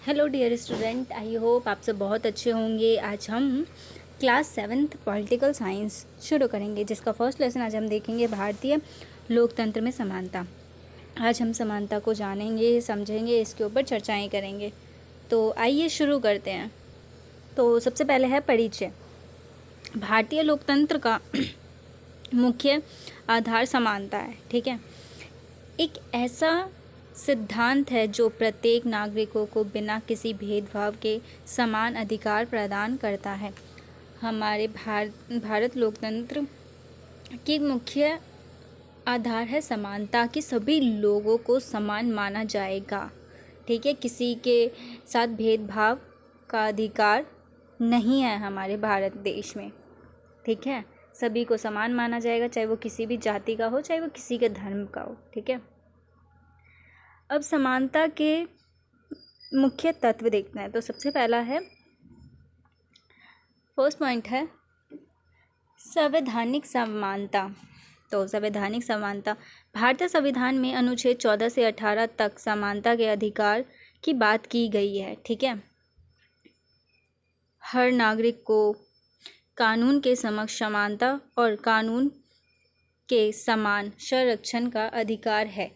Hello dear student, I hope आप सब बहुत अच्छे होंगे। आज हम क्लास 7th पॉलिटिकल साइंस शुरू करेंगे, जिसका फर्स्ट लेसन आज हम देखेंगे भारतीय लोकतंत्र में समानता। आज हम समानता को जानेंगे, समझेंगे, इसके ऊपर चर्चाएं करेंगे। तो आइए शुरू करते हैं। तो सबसे पहले है परिचय। भारतीय लोकतंत्र का मुख्य आधार समानता है। ठीक है, एक ऐसा सिद्धांत है जो प्रत्येक नागरिकों को बिना किसी भेदभाव के समान अधिकार प्रदान करता है। हमारे भारत लोकतंत्र की मुख्य आधार है समानता, कि सभी लोगों को समान माना जाएगा। ठीक है, किसी के साथ भेदभाव का अधिकार नहीं है हमारे भारत देश में। ठीक है, सभी को समान माना जाएगा, चाहे वो किसी भी जाति का हो, चाहे वो किसी के धर्म का हो। ठीक है, अब समानता के मुख्य तत्व देखते हैं। तो सबसे पहला है, फर्स्ट पॉइंट है संवैधानिक समानता। तो संवैधानिक समानता, भारतीय संविधान में अनुच्छेद 14 से 18 तक समानता के अधिकार की बात की गई है। ठीक है, हर नागरिक को कानून के समक्ष समानता और कानून के समान संरक्षण का अधिकार है।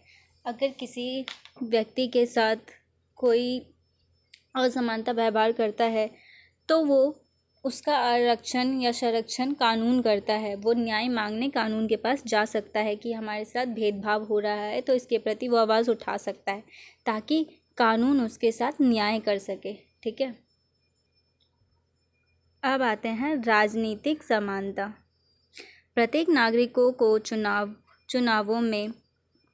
अगर किसी व्यक्ति के साथ कोई असमानता व्यवहार करता है तो वो उसका आरक्षण या संरक्षण कानून करता है। वो न्याय मांगने कानून के पास जा सकता है कि हमारे साथ भेदभाव हो रहा है, तो इसके प्रति वो आवाज़ उठा सकता है ताकि कानून उसके साथ न्याय कर सके। ठीक है, अब आते हैं राजनीतिक समानता। प्रत्येक नागरिकों को चुनावों में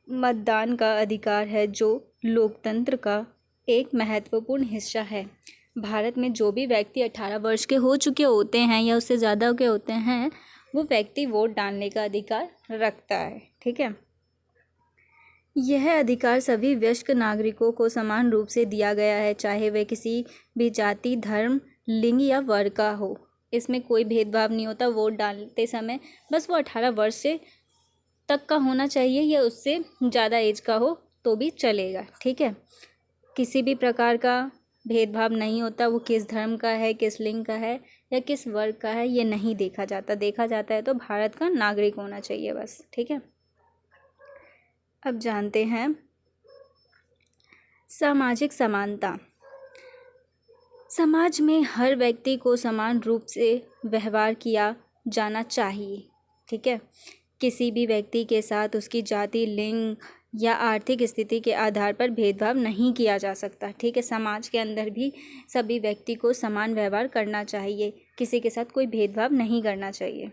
मतदान का अधिकार है, जो लोकतंत्र का एक महत्वपूर्ण हिस्सा है। भारत में जो भी व्यक्ति 18 वर्ष के हो चुके होते हैं या उससे ज़्यादा के होते हैं, वो व्यक्ति वोट डालने का अधिकार रखता है। ठीक है, यह अधिकार सभी वयस्क नागरिकों को समान रूप से दिया गया है, चाहे वह किसी भी जाति, धर्म, लिंग या वर्ग का हो। इसमें कोई भेदभाव नहीं होता। वोट डालते समय बस वो 18 वर्ष से तक का होना चाहिए या उससे ज़्यादा एज का हो तो भी चलेगा। ठीक है, किसी भी प्रकार का भेदभाव नहीं होता। वो किस धर्म का है, किस लिंग का है या किस वर्ग का है, ये नहीं देखा जाता। देखा जाता है तो भारत का नागरिक होना चाहिए बस। ठीक है, अब जानते हैं सामाजिक समानता। समाज में हर व्यक्ति को समान रूप से व्यवहार किया जाना चाहिए। ठीक है, किसी भी व्यक्ति के साथ उसकी जाति, लिंग या आर्थिक स्थिति के आधार पर भेदभाव नहीं किया जा सकता। ठीक है, समाज के अंदर भी सभी व्यक्ति को समान व्यवहार करना चाहिए, किसी के साथ कोई भेदभाव नहीं करना चाहिए।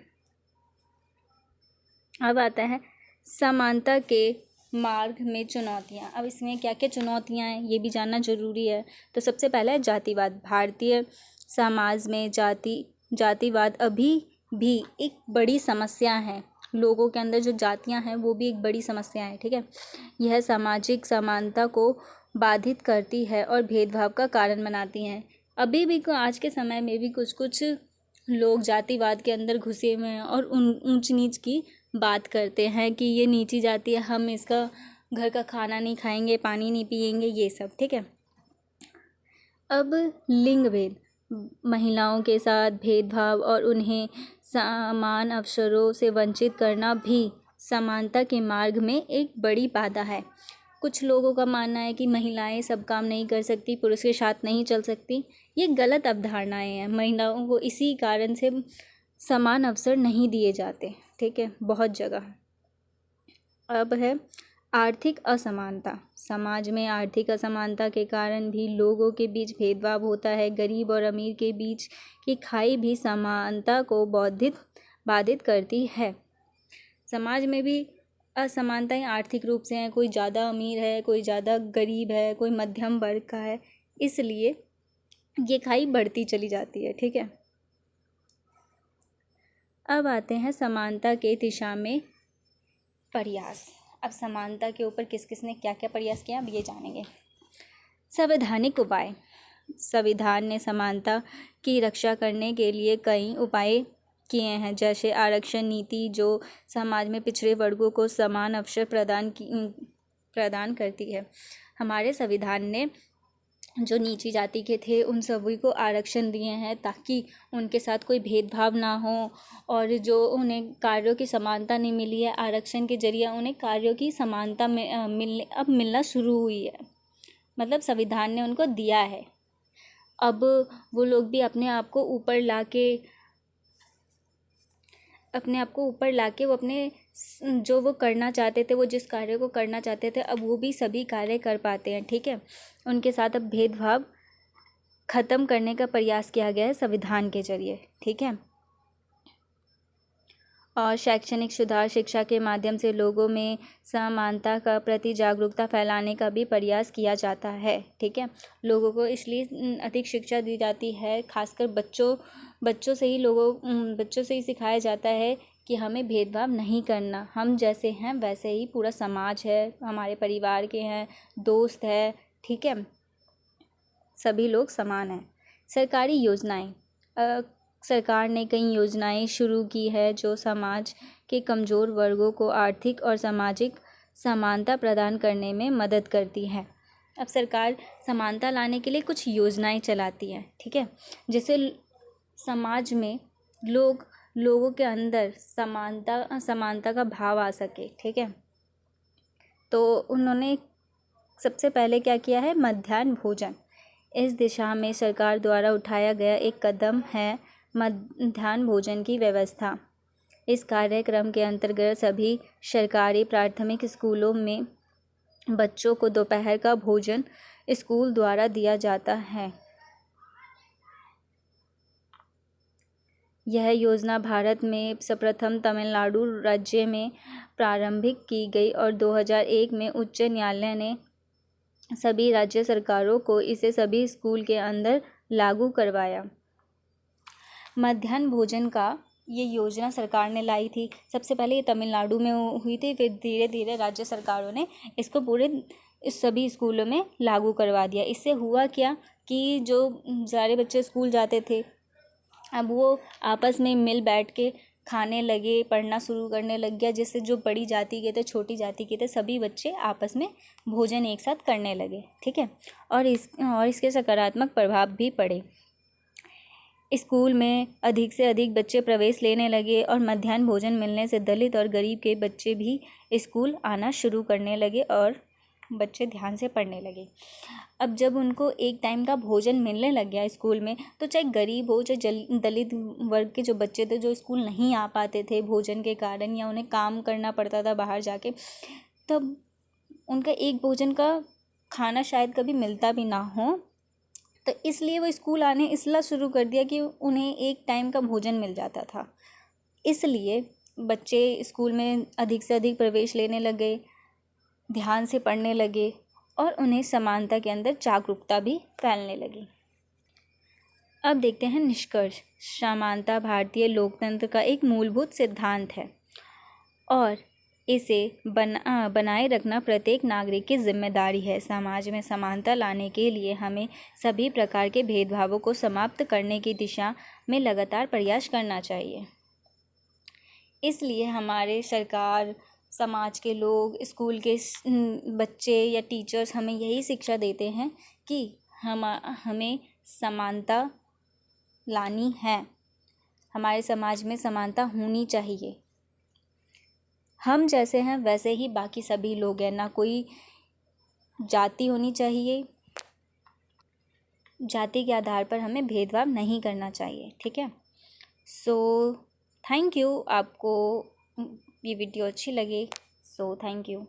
अब आता है समानता के मार्ग में चुनौतियाँ। अब इसमें क्या क्या चुनौतियाँ हैं ये भी जानना जरूरी है। तो सबसे पहला है जातिवाद। भारतीय समाज में जातिवाद अभी भी एक बड़ी समस्या है। लोगों के अंदर जो जातियां हैं वो भी एक बड़ी समस्या है। ठीक है, यह सामाजिक समानता को बाधित करती है और भेदभाव का कारण बनाती हैं। अभी भी आज के समय में भी कुछ लोग जातिवाद के अंदर घुसे हुए हैं और ऊंच नीच की बात करते हैं कि ये नीची जाति है, हम इसका घर का खाना नहीं खाएंगे, पानी नहीं पिएंगे, ये सब। ठीक है, अब लिंग भेद, महिलाओं के साथ भेदभाव और उन्हें समान अवसरों से वंचित करना भी समानता के मार्ग में एक बड़ी बाधा है। कुछ लोगों का मानना है कि महिलाएं सब काम नहीं कर सकती, पुरुष के साथ नहीं चल सकती। ये गलत अवधारणाएं हैं। महिलाओं को इसी कारण से समान अवसर नहीं दिए जाते। ठीक है, बहुत जगह। अब है आर्थिक असमानता। समाज में आर्थिक असमानता के कारण भी लोगों के बीच भेदभाव होता है। गरीब और अमीर के बीच की खाई भी समानता को बाधित करती है। समाज में भी असमानताएं आर्थिक रूप से हैं। कोई ज़्यादा अमीर है, कोई ज़्यादा गरीब है, कोई मध्यम वर्ग का है, इसलिए ये खाई बढ़ती चली जाती है। ठीक है, अब आते हैं समानता के दिशा में प्रयास। अब समानता के ऊपर किस किसने क्या क्या प्रयास किया, अब ये जानेंगे। संवैधानिक उपाय। संविधान ने समानता की रक्षा करने के लिए कई उपाय किए हैं, जैसे आरक्षण नीति जो समाज में पिछड़े वर्गों को समान अवसर प्रदान करती है। हमारे संविधान ने जो नीची जाति के थे उन सभी को आरक्षण दिए हैं ताकि उनके साथ कोई भेदभाव ना हो। और जो उन्हें कार्यों की समानता नहीं मिली है, आरक्षण के जरिए उन्हें कार्यों की समानता मिलना शुरू हुई है। मतलब संविधान ने उनको दिया है। अब वो लोग भी अपने आप को ऊपर लाके वो अपने जो वो करना चाहते थे, वो जिस कार्य को करना चाहते थे, अब वो भी सभी कार्य कर पाते हैं। ठीक है, उनके साथ अब भेदभाव खत्म करने का प्रयास किया गया है संविधान के जरिए। ठीक है, और शैक्षणिक सुधार, शिक्षा के माध्यम से लोगों में समानता का प्रति जागरूकता फैलाने का भी प्रयास किया जाता है। ठीक है, लोगों को इसलिए अधिक शिक्षा दी जाती है, खासकर बच्चों से ही सिखाया जाता है कि हमें भेदभाव नहीं करना। हम जैसे हैं वैसे ही पूरा समाज है, हमारे परिवार के हैं, दोस्त है। ठीक है, सभी लोग समान हैं। सरकारी योजनाएं, सरकार ने कई योजनाएं शुरू की है जो समाज के कमज़ोर वर्गों को आर्थिक और सामाजिक समानता प्रदान करने में मदद करती है। अब सरकार समानता लाने के लिए कुछ योजनाएं चलाती है। ठीक है, जिससे समाज में लोगों के अंदर समानता का भाव आ सके। ठीक है, तो उन्होंने सबसे पहले क्या किया है, मध्याह्न भोजन। इस दिशा में सरकार द्वारा उठाया गया एक कदम है मध्याह्न भोजन की व्यवस्था। इस कार्यक्रम के अंतर्गत सभी सरकारी प्राथमिक स्कूलों में बच्चों को दोपहर का भोजन स्कूल द्वारा दिया जाता है। यह योजना भारत में सर्वप्रथम तमिलनाडु राज्य में प्रारंभिक की गई और 2001 में उच्च न्यायालय ने सभी राज्य सरकारों को इसे सभी स्कूल के अंदर लागू करवाया। मध्याह्न भोजन का ये योजना सरकार ने लाई थी। सबसे पहले ये तमिलनाडु में हुई थी, फिर धीरे धीरे राज्य सरकारों ने इसको पूरे सभी स्कूलों में लागू करवा दिया। इससे हुआ क्या कि जो सारे बच्चे स्कूल जाते थे, अब वो आपस में मिल बैठ के खाने लगे, पढ़ना शुरू करने लग गया, जिससे जो बड़ी जाति के थे, छोटी जाति के थे, सभी बच्चे आपस में भोजन एक साथ करने लगे। ठीक है, और इसके सकारात्मक प्रभाव भी पड़े। स्कूल में अधिक से अधिक बच्चे प्रवेश लेने लगे और मध्याह्न भोजन मिलने से दलित और गरीब के बच्चे भी स्कूल आना शुरू करने लगे और बच्चे ध्यान से पढ़ने लगे। अब जब उनको एक टाइम का भोजन मिलने लग गया स्कूल में, तो चाहे गरीब हो, चाहे दलित वर्ग के जो बच्चे थे, जो स्कूल नहीं आ पाते थे भोजन के कारण, या उन्हें काम करना पड़ता था बाहर जाके, तब उनका एक भोजन का खाना शायद कभी मिलता भी ना हो, तो इसलिए वो स्कूल आने इसलिए शुरू कर दिया कि उन्हें एक टाइम का भोजन मिल जाता था। इसलिए बच्चे स्कूल में अधिक से अधिक प्रवेश लेने लगे, ध्यान से पढ़ने लगे और उन्हें समानता के अंदर जागरूकता भी फैलने लगी। अब देखते हैं निष्कर्ष। समानता भारतीय लोकतंत्र का एक मूलभूत सिद्धांत है और इसे बनाए रखना प्रत्येक नागरिक की जिम्मेदारी है। समाज में समानता लाने के लिए हमें सभी प्रकार के भेदभावों को समाप्त करने की दिशा में लगातार प्रयास करना चाहिए। इसलिए हमारे सरकार, समाज के लोग, स्कूल के बच्चे या टीचर्स हमें यही शिक्षा देते हैं कि हमें समानता लानी है, हमारे समाज में समानता होनी चाहिए। हम जैसे हैं वैसे ही बाकी सभी लोग हैं, ना कोई जाति होनी चाहिए, जाति के आधार पर हमें भेदभाव नहीं करना चाहिए। ठीक है, सो थैंक यू। आपको ये वीडियो अच्छी लगी, सो थैंक यू।